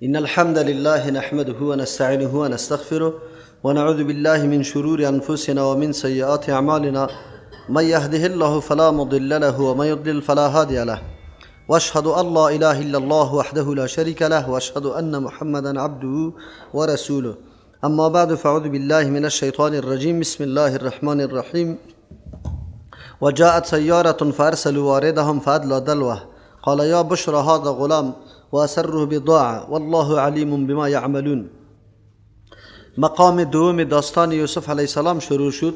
إن الحمد لله نحمده ونستعينه ونستغفره ونعوذ بالله من شرور أنفسنا ومن سيئات أعمالنا من يهده الله فلا مضل له ومن يضلل فلا هادي له وأشهد أن لا إله إلا الله وحده لا شريك له وأشهد أن محمدا عبده ورسوله أما بعد فأعوذ بالله من الشيطان الرجيم بسم الله الرحمن الرحيم وجاءت سيارة فأرسلوا واردهم فأدلى دلوه قال يا بشرى هذا غلام وأسره بضاعة والله عليم بما يعملون. مقام دوم داستان یوسف علیه السلام شروع شد.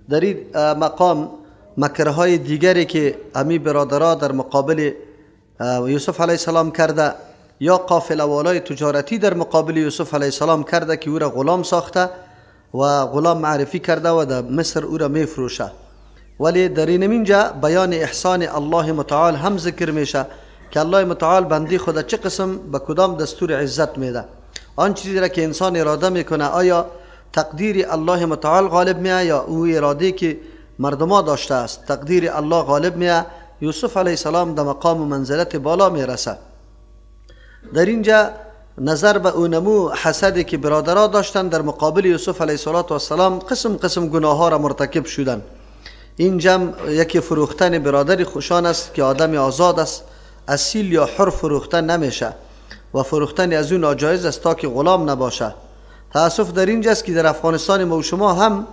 در این مقام مکرهای دیگری که امی برادرها در مقابل یوسف علیه السلام کرده یا قافله والای تجارتی در مقابل یوسف علیه السلام کرده که او را غلام ساخته و غلام معرفی کرده و در مصر او را میفروشه. ولی در اینجا بیان احسان الله متعال هم ذکر میشه که الله متعال بندی خدا چه قسم به کدام دستور عزت میده. آن چیزی را که انسان اراده میکنه آیا تقدیر الله متعال غالب میه یا او اراده که مردما داشته است تقدیر الله غالب میه. یوسف علیه السلام در مقام و منزلت بالا میرسه. در اینجا نظر به اونمو حسدی که برادرها داشتن در مقابل یوسف علیه السلام قسم قسم گناه ها را مرتکب شدن. این جمع یکی فروختن برادری خوشان است که آدم آزاد است، اصیل یا حر فروختن نمیشه و فروختن از اون ناجایز است تا که غلام نباشه. تاسف در اینجاست که در افغانستان ما و شما هم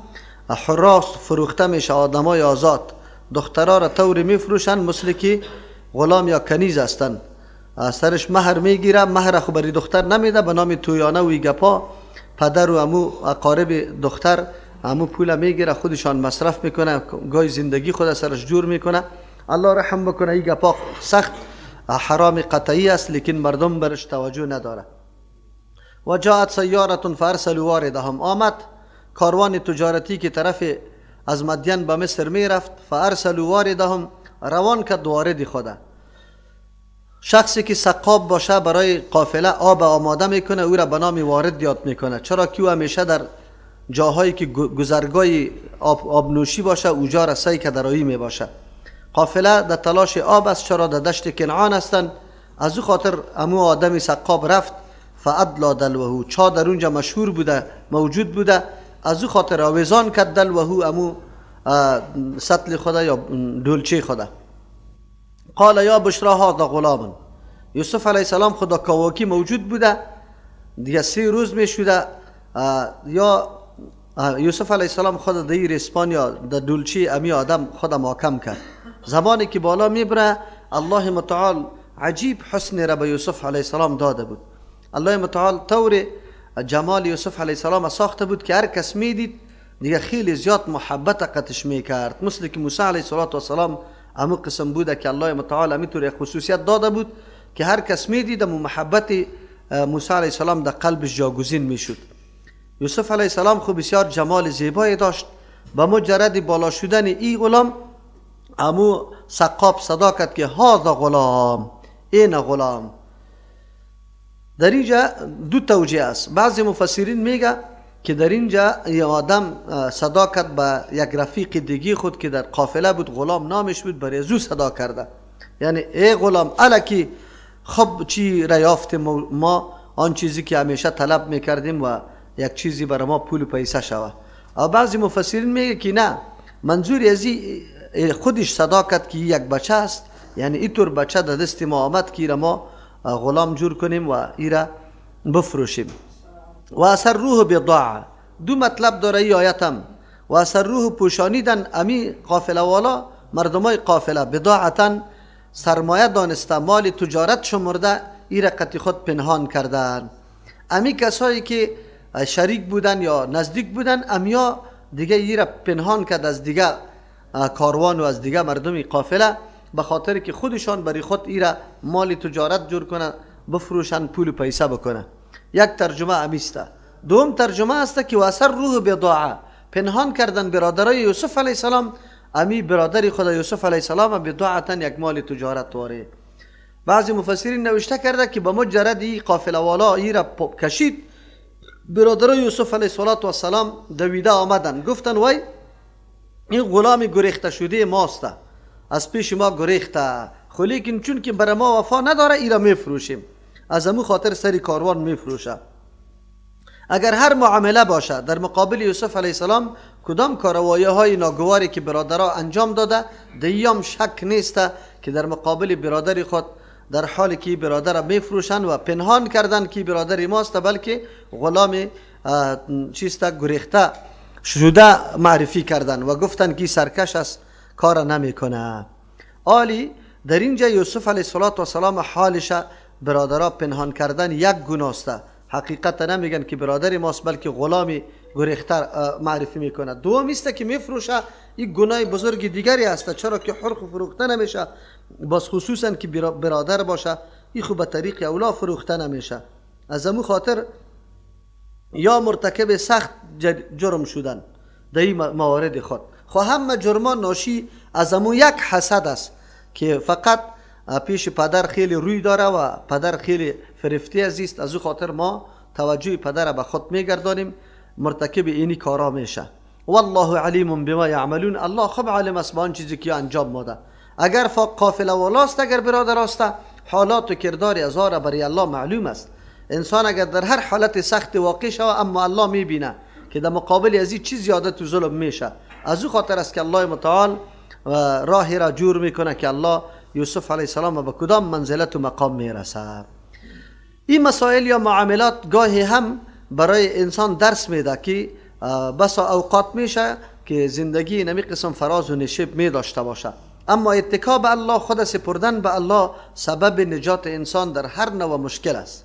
حراس فروخته میشه، آدمای آزاد دخترها را طوری میفروشن مثل که غلام یا کنیز هستن. سرش مهر میگیره، مهر خو بری دختر نمیده، به نام تویانه و گپا پدر و امو اقارب دختر امو پول میگیره خودشان مصرف میکنه، گاهی زندگی خود سرش جور میکنه. الله رحم بکنه. این گپا سخت حرام قطعی است لیکن مردم برش توجه نداره. و جاءت سیارة فارسلوا واردهم، آمد کاروان تجارتی که طرف از مدین به مصر میرفت. فارسلوا واردهم، روان کرد وارد خدا. شخصی که سقاب باشه برای قافله آب آماده میکنه او را به نام وارد یاد میکنه، چرا که او همیشه در جاهایی که گذرگاه آب نوشی باشه اوجا رسایی که درایی می باشه. قافله در تلاش آب است، چرا در دشت کنعان هستند. از او خاطر امو آدمی سقاب رفت. فادلی دلوه، چا در اونجا مشهور بوده موجود بوده، از او خاطر آویزان کرد دلوه امو سطل خدا یا دولچه خدا. قال یا بشرى هذا غلام، یوسف علیه السلام خدا کواکی موجود بوده دیگه 3 روز می شده. یا یوسف علیه السلام خود در اسپانیا در دولچه امی آدم خود محکم کرد. زمانی که بالا میبره الله متعال عجیب حسن را به یوسف علیه السلام داده بود. الله متعال طور جمال یوسف علیه السلام ساخته بود که هر کس میدید دیگه خیلی زیاد محبت قطش میکرد. مثل که موسی علیه السلام امو قسم بوده که الله متعال امیطور خصوصیت داده بود که هر کس میدید امو محبت موسی علیه السلام در قلبش جاگزین میشد. یوسف علیه السلام خو بسیار جمال زیبایی داشت. با مجرد بالا شدن این غلام امو سقاب صدا کرد که هذا غلام، این غلام. در اینجا 2 توجیه است. بعضی مفسرین میگه که در اینجا یه آدم صدا کرد به یک رفیق دیگی خود که در قافله بود، غلام نامش بود، برای زو صدا کرده، یعنی ای غلام الکی خب چی را یافتیم ما، آن چیزی که همیشه طلب میکردیم و یک چیزی برای ما پول و پیسه شوه. و بعضی مفسرین میگه که نه، منظور از خودش صدا کرد که یک بچه است، یعنی اینطور بچه در دست ما آمد که ایره ما غلام جور کنیم و ایره بفروشیم. و اثر روح بضاعه، 2 مطلب داره این آیتم. و اثر روح پوشانیدن امی قافله والا مردمای قافله، بضاعتا سرمایه دانسته، مال تجارت شمرده ایره قطی خود پنهان کردن. امی کسایی که شریک بودن یا نزدیک بودن امیا دیگه ایره پنهان کرد از دیگه کاروان و از دیگه مردمی قافله، به خاطر که خودشان برای خود ایره مال تجارت جور کنه، بفروشن، پول و پیسه بکنه. یک ترجمه امیسته. دوم ترجمه است که واسر روح بضاعه، پنهان کردن برادرای یوسف علیه السلام. امی برادری خدا یوسف علیه السلام بضاعتا یک مال تجارت واره. بعضی مفسرین نوشته کرده که به مجرد این قافله والا ایره کشید، برادرای یوسف علیه السلام دویده آمدن، گفتن وای این غلام گریخته شده ماست، از پیش ما گریخته، خب لیکن چون که برای ما وفا نداره ایره میفروشیم. از امو خاطر سری کاروان میفروشه. اگر هر معامله باشه در مقابل یوسف علیه السلام، کدام کاروایی های ناگواری که برادرها انجام داده، دیام شک نیسته که در مقابل برادر خود در حالی که برادر میفروشن و پنهان کردن که برادر ماست، بلکه غلام چیسته گریخته شده معرفی کردن و گفتن که سرکش است، کار نمیکنه. آلی در اینجا یوسف علیه السلام حالش برادرها پنهان کردن یک گناه است. حقیقت نمیگن که برادر ماست، بلکه غلامی گریخته معرفی میکنه. دوم است که میفروشه، این گناه بزرگ دیگری است، چرا که حرق فروخته نمیشه، باز خصوصا که برادر باشه، این خوب به طریق اولا فروخته نمیشه. از امو خاطر یا مرتکب سخت جرم شدن در این موارد خود. خو همه جرمان ناشی از امو یک حسد است که فقط پیش پدر خیلی روی داره و پدر خیلی فرفتی عزیز، از او خاطر ما توجه پدر به خود میگردانیم، مرتکب اینی کارا میشه. والله علیم بما یعملون، الله خوب عالم است با آن چیزی که انجام میده. اگر قافله والاست، اگر برادر است، حالات و کردار ازار برای الله معلوم است. انسان اگر در هر حالت سخت واقع شود، اما الله میبینه که در مقابل از این چیز زیادت و ظلم میشه. از او خاطر است که الله متعال راهی را جور میکنه که الله یوسف علیه السلام به کدام منزلت و مقام میرسه. این مسائل یا معاملات گاهی هم برای انسان درس میده که بسا اوقات میشه که زندگی نمی قسم فراز و نشیب می داشته باشه، اما اتکا به الله، خود سپردن به الله سبب نجات انسان در هر نوع مشکل است.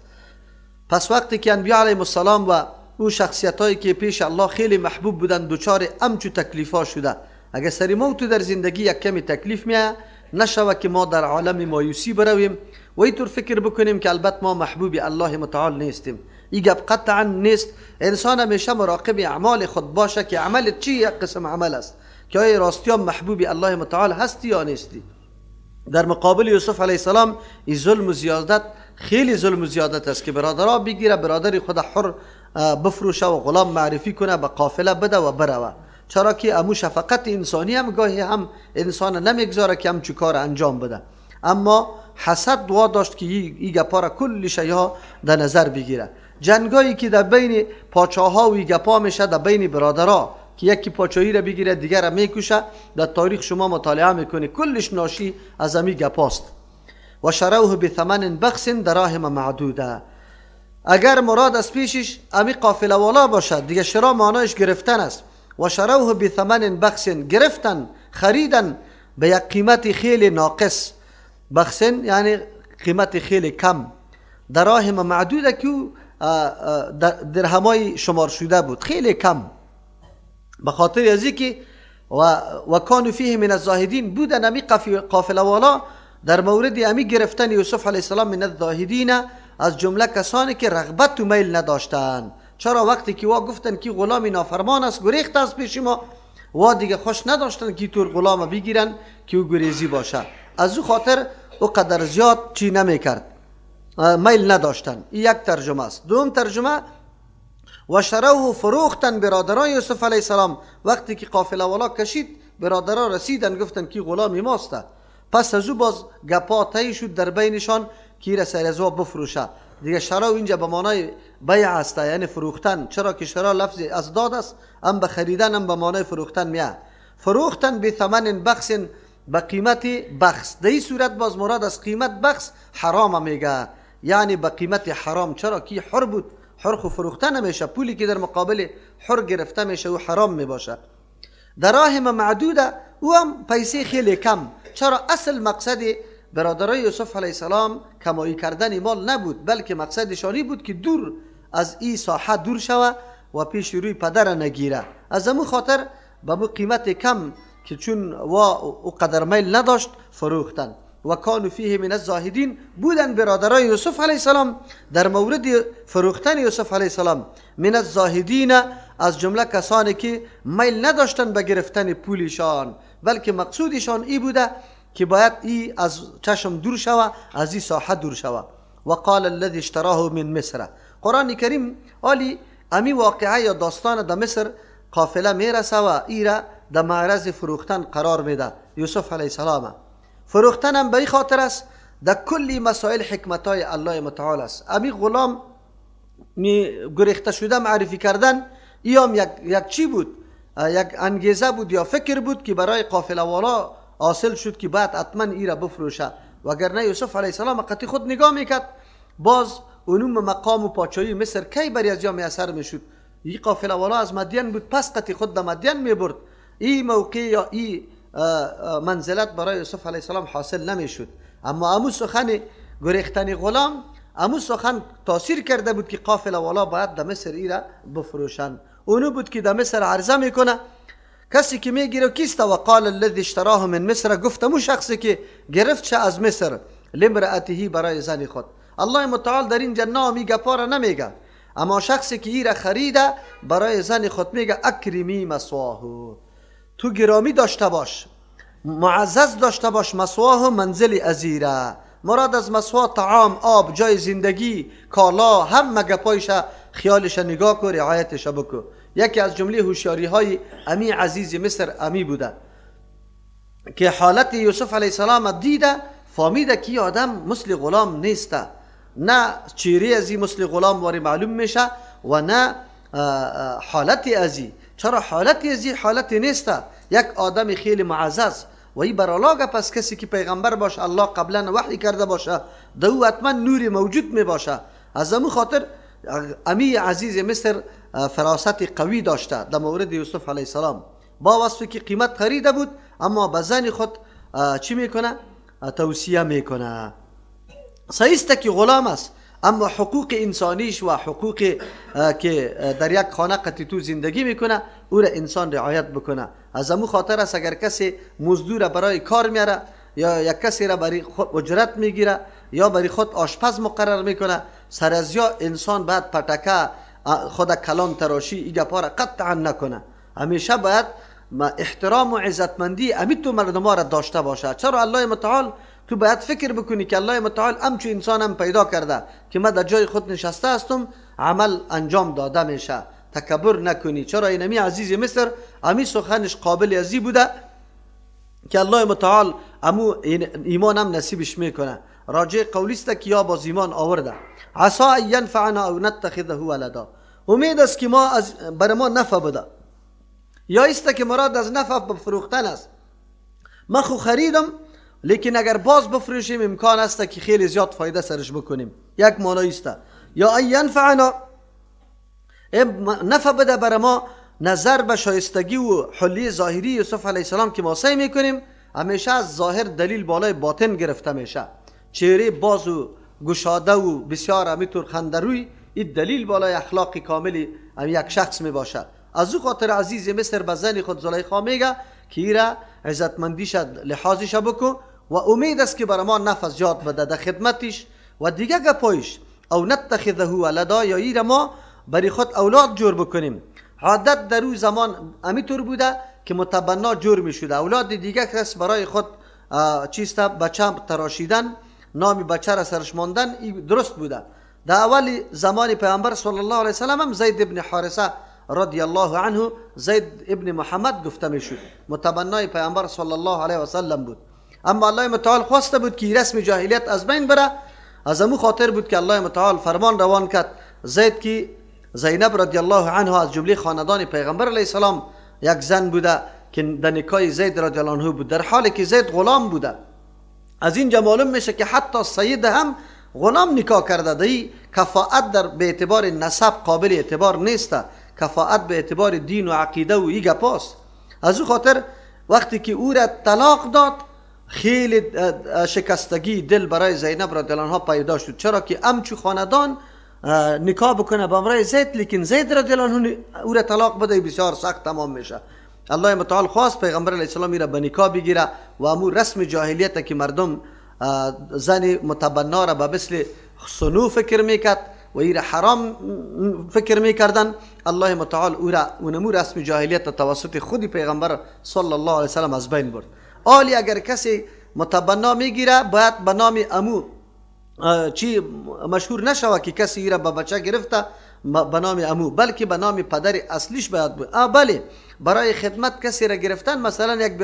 پس وقتی که انبیاء علیهم السلام و او شخصیت هایی که پیش الله خیلی محبوب بودن دوچار امچو تکلیفا شده، اگر سری موت در زندگی یک کمی تکلیف میه، نشوه که ما در عالم مایوسی برویم و اینطور فکر بکنیم که البته ما محبوب الله متعال نیستیم. این گپ قطعا نیست. انسان همیشه مراقب اعمال خود باشه که عمل چی یک قسم عمل است که آیا راستی محبوب الله متعال هستی یا نیستی. در مقابل یوسف علیه السلام این ظلم و زیادت، خیلی ظلم و زیادت است که برادرها بگیره، برادر خود حر بفروشه و غلام معرفی کنه، به قافله بده و بروه. چرا که امو شفقت انسانی هم گاهی هم انسان نمیگذاره که همچو کار انجام بده، اما حسد دعا داشت که این گپا را کل شیها در نظر بگیره. جنگایی که در بین پاچاها و این گپا میشه در بین برادرها که یکی پاچایی را بگیره دیگر را میکشه، در تاریخ شما مطالعه میکنی کلش ناشی از امی گپاست. و شروه بثمن بخس دراهم معدوده. اگر مراد از پیشش امی قافله والا باشد، دیگه شرا معنایش گرفتن است. و شروه بثمن بخس، گرفتن، خریدن به یک قیمت خیلی ناقص. بخسن یعنی قیمت خیلی کم. دراهم معدوده که درهمای شمار شده بود، خیلی کم. به خاطر ازی که و کانو فیه من الزاهدین بودن امی قافله والا در مورد امی گرفتن یوسف علیه السلام من الزاهدین، از جمله کسانی که رغبت و میل نداشتند. چرا وقتی که وا گفتن که غلام نافرمان است، گریخت از پیش ما، وا دیگه خوش نداشتن که طور غلام بگیرن که او گریزی باشه. از او خاطر او قدر زیاد چی نمیکرد، میل نداشتن. این یک ترجمه است. دوم ترجمه و شروه فروختن برادران یوسف علیه السلام. وقتی که قافله والا کشید، برادران رسیدن گفتن که غلام ماسته، پس از او باز گپا طی شد در بینشان که را سر از بفروشه. دیگه شرا اینجا به معنای بیع است، یعنی فروختن، چرا که شرا لفظ از داد است، هم به خریدن هم به معنای فروختن میاد. فروختن به ثمن بخس، به قیمت بخس. در این صورت باز مراد از قیمت بخس حرام میگه، یعنی به قیمت حرام، چرا که حر بود، حر خو فروخته نمیشه، پولی که در مقابل حر گرفته میشه و حرام میباشه. دراهم معدوده، او هم پیسه خیلی کم. چرا اصل مقصد برادرای یوسف علیه السلام کمایی کردن مال نبود، بلکه مقصدشانی بود که دور از این ساحه دور شوه و پیش روی پدر نگیره. از امو خاطر به مو قیمت کم که چون او قدر میل نداشت فروختن. و کانو فیه من الزاهدین بودن برادرای یوسف علیه السلام در مورد فروختن یوسف علیه السلام من الزاهدین، از جمله کسانی که میل نداشتن به گرفتن پولشان، بلکه مقصودشان ای بوده که باید ای از چشم دور شوه، از این ساحه دور شوه. و قال الذي اشتراه من مصر. قرآن کریم آلی امی واقعه یا داستان در مصر قافله میرسه و ای را در معرض فروختن قرار میده. یوسف علیه السلام فروختن هم به این خاطر است در کلی مسائل حکمت های الله متعال است. امی غلام گریخته شده معرفی کردن ایام یک چی بود؟ یک انگیزه بود یا فکر بود که برای قافله والا حاصل شد که بعد حتما ای را بفروشه. وگرنه یوسف علیه السلام قطعی خود نگاه میکرد باز اونم مقام و پاچایی مصر کی بری از جا میسر میشد. این قافله والا از مدین بود، پس قطعی خود در مدین میبرد. این موقع یا این منزلت برای یوسف علیه السلام حاصل نمیشد. اما امو سخن گریختن غلام، امو سخن تاثیر کرده بود که قافله والا باید در مصر ای را بفروشند. اونو بود که در مصر عرضه میکنه کسی که میگیره کیست؟ و قال الذي اشتراه من مصر، گفتمو شخصی که گرفتش از مصر لامرأته، برای زن خود. الله متعال در این جنا میگه پاره نمیگه، اما شخصی که ای را خریده برای زن خود میگه اکرمی مسواه، تو گرامی داشته باش، معزز داشته باش مسواه، منزل ازیره. مراد از مسواه طعام، آب، جای زندگی، کالا، همه گپایش خیالش نگاه کو، رعایتش بکو. یکی از جمله هوشیاری های امی عزیز مصر امی بوده که حالت یوسف علیه السلام دیده، فهمیده که آدم مثل غلام نیسته، نه چهره ازی مثل غلام واری معلوم میشه و نه حالت ازی. چرا حالت ازی حالت نیسته؟ یک آدم خیلی معزز و ای برالاگه. پس کسی که پیغمبر باشه، الله قبلا وحی کرده باشه، دو حتما نوری موجود می باشه. از امو خاطر امی عزیز مصر فراست قوی داشته در مورد یوسف علیه السلام، با وصفی که قیمت خریده بود، اما به زن خود چی میکنه؟ توصیه میکنه. صحیحسته که غلام است، اما حقوق انسانیش و حقوق که در یک خانه قطعی زندگی میکنه او را انسان رعایت بکنه. از امو خاطر است اگر کسی مزدور برای کار میاره یا یک کسی را برای خود اجرت میگیره یا برای خود آشپز مقرر میکنه، سر از یا انسان باید پتکه خود کلان تراشی ای گپا را قطعا نکنه. همیشه باید احترام و عزتمندی امی تو مردم ها را داشته باشه. چرا الله متعال تو باید فکر بکنی که الله متعال همچون انسان هم پیدا کرده که من در جای خود نشسته هستم، عمل انجام داده میشه، تکبر نکنی. چرا اینمی عزیز مصر امی سخنش قابل ازی بوده که الله متعال امو ایمان هم نصیبش میکنه. راجع قولیست که یا باز ایمان آورده، عسا ان ینفعنا او نتخذه ولدا، امید است که ما بر ما نفع بده، یا است که مراد از نفع بفروختن است. ما خو خریدم لیکن اگر باز بفروشیم امکان است که خیلی زیاد فایده سرش بکنیم. یک معنی است یا ان ینفعنا، نفع بده بر ما نظر به شایستگی و حلی ظاهری یوسف علیه السلام که ما سعی میکنیم همیشه از ظاهر دلیل بالای باطن گرفته میشه. چهره باز و گشاده و بسیار همیطور خندروی، این دلیل بالای اخلاق کاملی یک شخص می باشه. از او خاطر عزیز مصر به زن خود زلیخا میگه که ایره عزتمندیش لحاظش بکن و امید است که برای ما نفع زیاد بده در خدمتش و دیگه گپایش. او نتخذه ولدا، یا ایره ما برای خود اولاد جور بکنیم. عادت در او زمان همیطور بوده که متبنا جور می شده، اولاد دیگه کس برای خود چیست بچه تراشیدن، نامی بچه را سرش ماندن، این درست بوده. در اول زمان پیامبر صلی الله علیه وسلم هم زید ابن حارثه رضی الله عنه زید ابن محمد گفته میشد، متبنای پیامبر صلی الله علیه وسلم بود. اما الله متعال خواسته بود که رسم جاهلیت از بین بره. از امو خاطر بود که الله متعال فرمان روان کرد زید که زینب رضی الله عنها از جمله خاندان پیغمبر علیه السلام یک زن بوده که در نکاح زید رضی الله عنه بود، در حالی که زید غلام بوده. از اینجا معلوم میشه که حتی سید هم غلام نکاح کرده. دی کفاءت در به اعتبار نسب قابل اعتبار نیسته، کفاءت به اعتبار دین و عقیده و ایگا پاس. از او خاطر وقتی که او را طلاق داد خیلی شکستگی دل برای زینب رضی الله عنها پیدا شد. چرا که امچو خاندان نکاح بکنه با امرای زید، لیکن زید رضی الله عنه او را طلاق بده بسیار سخت تمام میشه. الله متعال خواست پیغمبر علیه السلام را به نکاح بگیره و امو رسم جاهلیت که مردم زن متبنا را به مثل صنوع فکر میکرد و ایره حرام فکر میکردن، الله متعال او را اونمو رسم جاهلیت توسط خودی پیغمبر صلی الله علیه وسلم از بین برد. آلی اگر کسی متبنا میگیره باید به نام امو چی مشهور نشوه که کسی ایره به بچه گرفته به نام امو، بلکه به نام پدر اصلیش باید بود. بله برای خدمت کسی را گرفتن، مثلا یک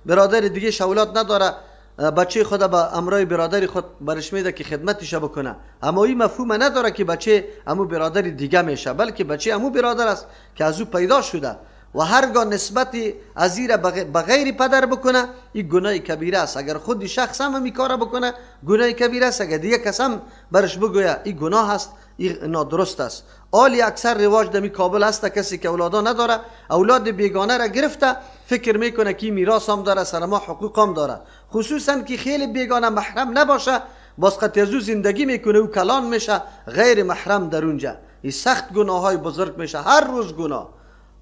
برادر دیگه اولاد نداره، بچه خود به امرای برادر خود برش میده که خدمتش بکنه، اما این مفهوم نداره که بچه امو برادر دیگه میشه، بلکه بچه امو برادر است که از او پیدا شده و هرگاه نسبت از این به غیر پدر بکنه این گناه کبیره است. اگر خود شخص هم این کار بکنه گناه کبیره است، اگر دیگه کس هم برش بگویه این گناه است، این نادرست است. آلی اکثر رواج دمی کابل هست کسی که اولادا نداره اولاد بیگانه را گرفته فکر میکنه که میراث هم داره، سر ما حقوق هم داره، خصوصا که خیلی بیگانه محرم نباشه باز قطع از زندگی میکنه و کلان میشه غیر محرم در اونجا، این سخت گناه های بزرگ میشه، هر روز گناه،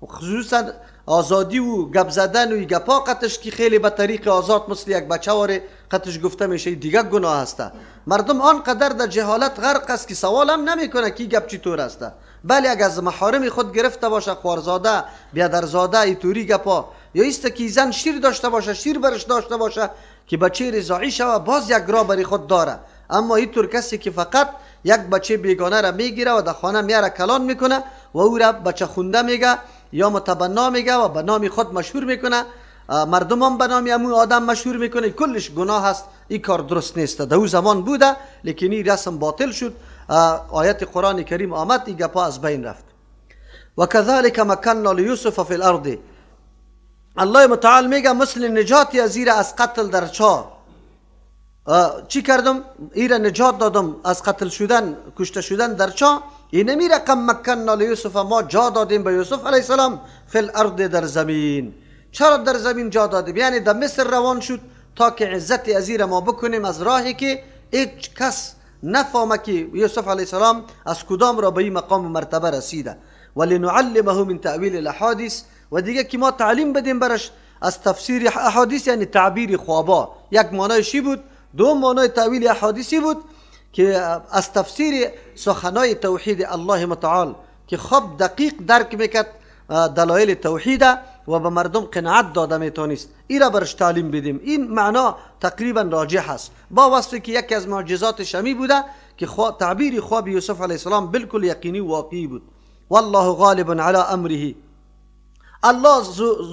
خصوصا آزادی و گپ زدن و گپا قطش که خیلی به طریق آزاد مثل یک بچه واره قطش گفته میشه دیگه گناه هسته. مردم آنقدر در جهالت غرق است که سوال هم نمیکنه که گپ چطور هسته، بله اگر از محارم خود گرفته باشه، خوارزاده بیادرزاده ایتوری گپا، یا ایست که زن شیر داشته باشه، شیر برش داشته باشه که بچه رضاعی شوه باز یک راه بری خود داره، اما اینطور کسی که فقط یک بچه بیگانه را میگیره و در خانه میاره کلان میکنه و او را بچه خونده میگه یا متبنا میگه و به نام خود مشهور میکنه، مردم هم به نام امو آدم مشهور میکنه، کلش گناه است، این کار درست نیست. در او زمان بوده لیکن این رسم باطل شد، آیت قرآن کریم آمد این گپا از بین رفت. و کذالک مکننا لیوسف فی الارض، الله متعال میگه مثل نجاتی از ایره از قتل در چاه چی کردم؟ ایره نجات دادم از قتل شدن کشته شدن در چاه، این می رقم مکننا لیوسف ما جا دادیم به یوسف علیه السلام فی الارض در زمین. چرا در زمین جا دادیم؟ یعنی در مصر روان شد تا که عزت از ایره ما بکنیم از راهی که هیچ کس نفهمه که یوسف علیه السلام از کدام را به این مقام و مرتبه رسیده، ولنعلمه من تأویل الاحادیث، و دیگه که ما تعلیم بدیم برش از تفسیر احادیث یعنی تعبیر خوابا، یک معنای چی بود؟ دو معنای تعویل احادیثی بود که از تفسیر سخنای توحید الله متعال که خوب دقیق درک میکرد دلایل توحید و به مردم قناعت داده میتونست، این را برش تعلیم بدیم. این معنا تقریبا راجح است با وصفی که یکی از معجزات شمی بوده که تعبیر خواب یوسف علیه السلام بالکل یقینی و واقعی بود. والله غالب علی امره، الله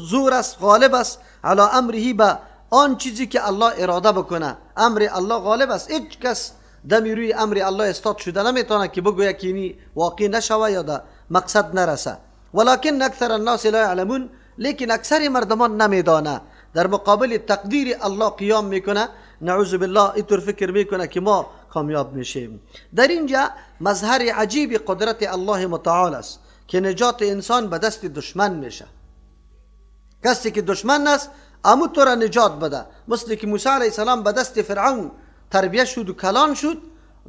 زور است، غالب است علی امره، به آن چیزی که الله اراده بکنه، امر الله غالب است، هیچ کس دمی روی امر الله استاد شده نمیتونه که بگویه که اینی واقع نشوه یا ده مقصد نرسه. ولکن اکثر الناس لا یعلمون، لیکن اکثر مردمان نمیدانه، در مقابل تقدیر الله قیام میکنه، نعوذ بالله اینطور فکر میکنه که ما کامیاب میشیم. در اینجا مظهر عجیب قدرت الله متعال است که نجات انسان به دست دشمن میشه. کسی که دشمن است امو تو را نجات بده، مثل که موسی علیه السلام به دست فرعون تربیه شد و کلان شد،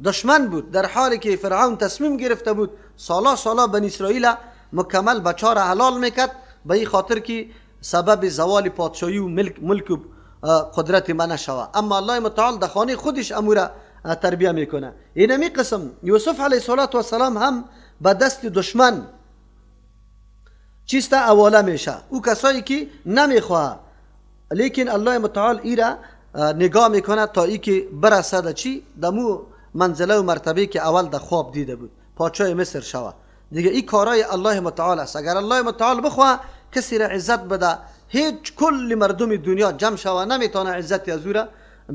دشمن بود در حالی که فرعون تصمیم گرفته بود سالا بنی اسرائیل مکمل بچه را حلال میکرد به این خاطر که سبب زوال پادشاهی و ملک و قدرت من شوه، اما الله متعال در خانه خودش امو را تربیه میکنه. اینمی قسم یوسف علیه السلام هم به دست دشمن چیسته اوله میشه، او کسایی که نمیخواه، لیکن الله متعال ایره نگاه میکنه تا ای که برسد چی دمو منزله و مرتبه که اول در خواب دیده بود، پادشاه مصر شوه. دیگه این کارای الله متعال است. اگر الله متعال بخواه کسی را عزت بده، هیچ کل مردم دنیا جمع شوه نمیتونه عزت از او را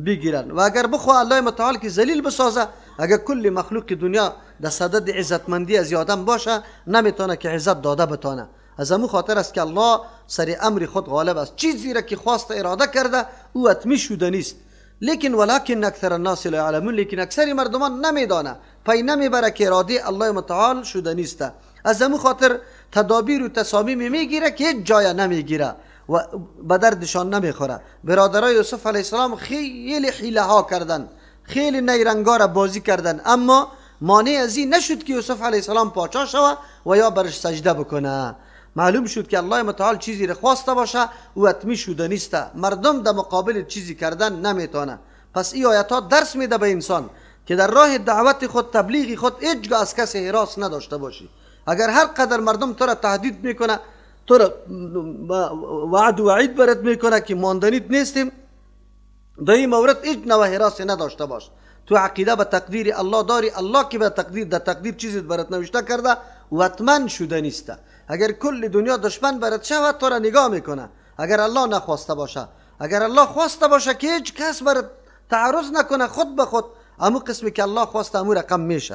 بگیرن، و اگر بخواه الله متعال که ذلیل بسازه، اگر کل مخلوق دنیا در صدد عزتمندی از آدم باشه نمیتونه که عزت داده بتونه. از همون خاطر است که الله سر امر خود غالب است، چیزی را که خواست اراده کرده او حتمی شده نیست. لیکن ولکن اکثر الناس لا یعلمون، لیکن اکثر مردمان نمیدانه، پی نمیبره که اراده الله متعال شده نیست. از همون خاطر تدابیر و تصامیم میگیره که هیچ جای نمیگیره و به دردشان نمیخوره. برادرای یوسف علیه السلام خیلی حیله ها کردن، خیلی نیرنگا را بازی کردن، اما مانع از این نشد که یوسف علیه السلام پادشاه شوه و یا برش سجده بکنه. معلوم شد که الله متعال چیزی را خواسته باشه او حتمی شده نیست، مردم در مقابل چیزی کردن نمیتونه. پس این آیات ها درس میده به انسان که در راه دعوت خود، تبلیغ خود هیچگاه از کسی هراس نداشته باشی. اگر هر قدر مردم تو را تهدید میکنه، تو را وعد و وعید برات میکنه که ماندنیت نیستیم، در این مورد هیچ نوع هراسی نداشته باش. تو عقیده به تقدیر الله داری، الله که به تقدیر چیزی برات نوشته کرده و حتما شده نیست. اگر کل دنیا دشمن برات شود تو را نگاه میکنه، اگر الله نخواسته باشه. اگر الله خواسته باشه که هیچ کس بر تعرض نکنه، خود به خود امو قسمی که الله خواسته امو رقم میشه.